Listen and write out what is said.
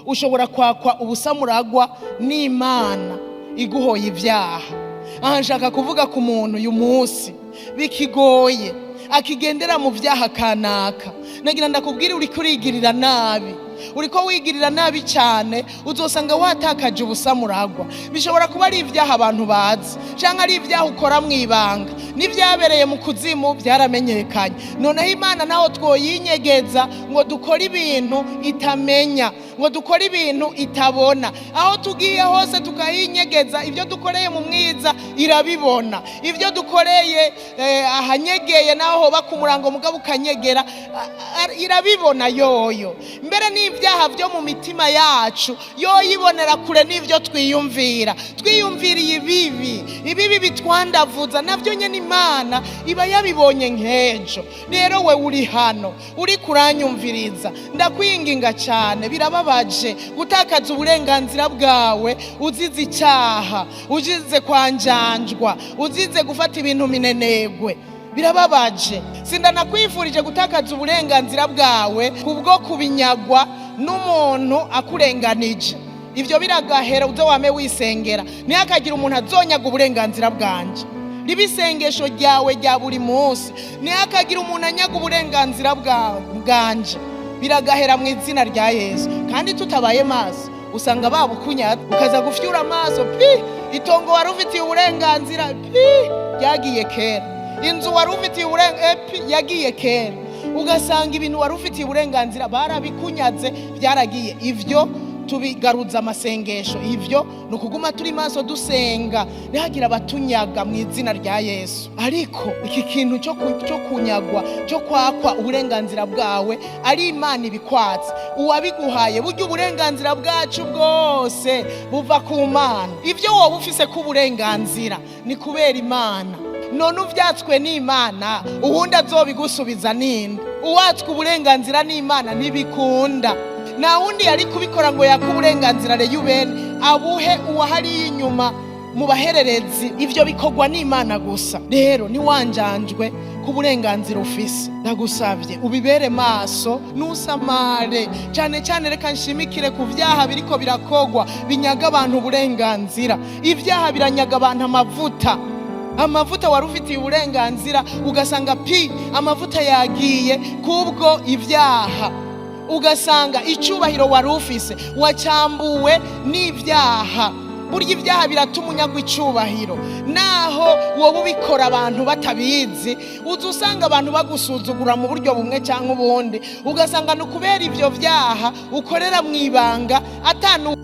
ushobora kwakwa ubusamuragwa n'Imana iguhoye ibyaha. Aha nshaka kuvuga ku muntu uyu munsi bikigoye akigendera mu byaha kanaka, nagira ndakubwira uri kurigirira nabi, uriko wigirira nabi cyane, uzosanga watakaje ubusamuragwa. Bishobora kuba ari ibyaha abantu bazi, cyangwa ari ibyaha ukora mu ibanga, n'ibyabereye mu kuzimu byaramenyekanye. Noneho Imana naho twoyinyegeza ngo dukore ibintu itamenya, ngo dukore ibintu itabona. Aho tugiye hose tukayinyegeza, ibyo dukoreye mu mwiza irabibona, ibyo dukoreye ahanyegeye naho hoba ku murango mugabo ukanyegera irabibona yoyo. Mbere n'ibyaha byo mu mitima yacu yoyibonera kure n'ibyo twiyumvira, twiyumviriye ibibi bitwandavuza, nabyo nyene Imana iba yabibonye nk'ejo. Rero we uri hano uri kuranyumviriza, ndakwinginga cyane, birababaje gutakaza uburenganzira bwawe uzize icyaha, uzize kwanjanjwa, uzize gufata ibintu minenegwe. Birababaje. Sindanakwifurije gutakaza uburenganzira bwawe kubwo kubinyagwa n'umuntu akurenganije. Ivyo biragahera, uze wame wisengera, ntihakagira umuntu azonyaga uburenganzira bwanje. Ribisengesho ryawe rya buri munsi, ntihakagira umuntu anyaga uburenganzira bwanje. Biragahera mu izina rya Yesu. Kandi tutabaye maso usanga babukunyata, ukaza gufyura amaso itongo wari ufitiye uburenganzira yagiye kera, inzu wari ufitiye uburenganzira yagiye kera, ugasanga ibintu wari ufitiye uburenganzira barabikunyaze byaragiye. Ivyo tubigaruza amasengesho, ivyo nukuguma turi maso dusenga, ntihagira abatunyaga mu izina rya Yesu. Ariko iki kintu cyo kunyagwa, cyo kwakwa uburenganzira bwawe ari Imana ibikwatse, uwabiguhaye. Burya uburenganzira bwacu bwose buva ku Mana. Ivyo wowe ufise ku burenganzira ni kubera Imana. None uvyatswe n'Imana, uwundi azobigusubiza ninde? Uwatswe uburenganzira n'Imana ntibikunda. Na wundi yari kubikora ngo yaku uburenganzira reyubene abuhe uwahari inyuma mu bahererezi. Ivyo bikogwa n'Imana gusa. Rero ni wanjanjwe ku burenganzira ufise, ndagusavye ubibere maso, nusamare cyane cyane. Reka nshimikire ku vyaha biriko birakogwa binyaga abantu uburenganzira. Ivyaha biranyaga abantu amavuta wari ufitiye uburenganzira, ugasanga amavuta yagiye kubwo ivyaha, ugasanga icubahiro wari ufise wacambuwe n'ivyaha. Burya ivyaha biratuma unyagwa icubahiro, naho wowe ubikora abantu batabizi, uzusanga abantu bagusuzugura mu buryo bumwe cyangwa ubundi, ugasanga nukubera ivyo vyaha ukorera mu ibanga atanu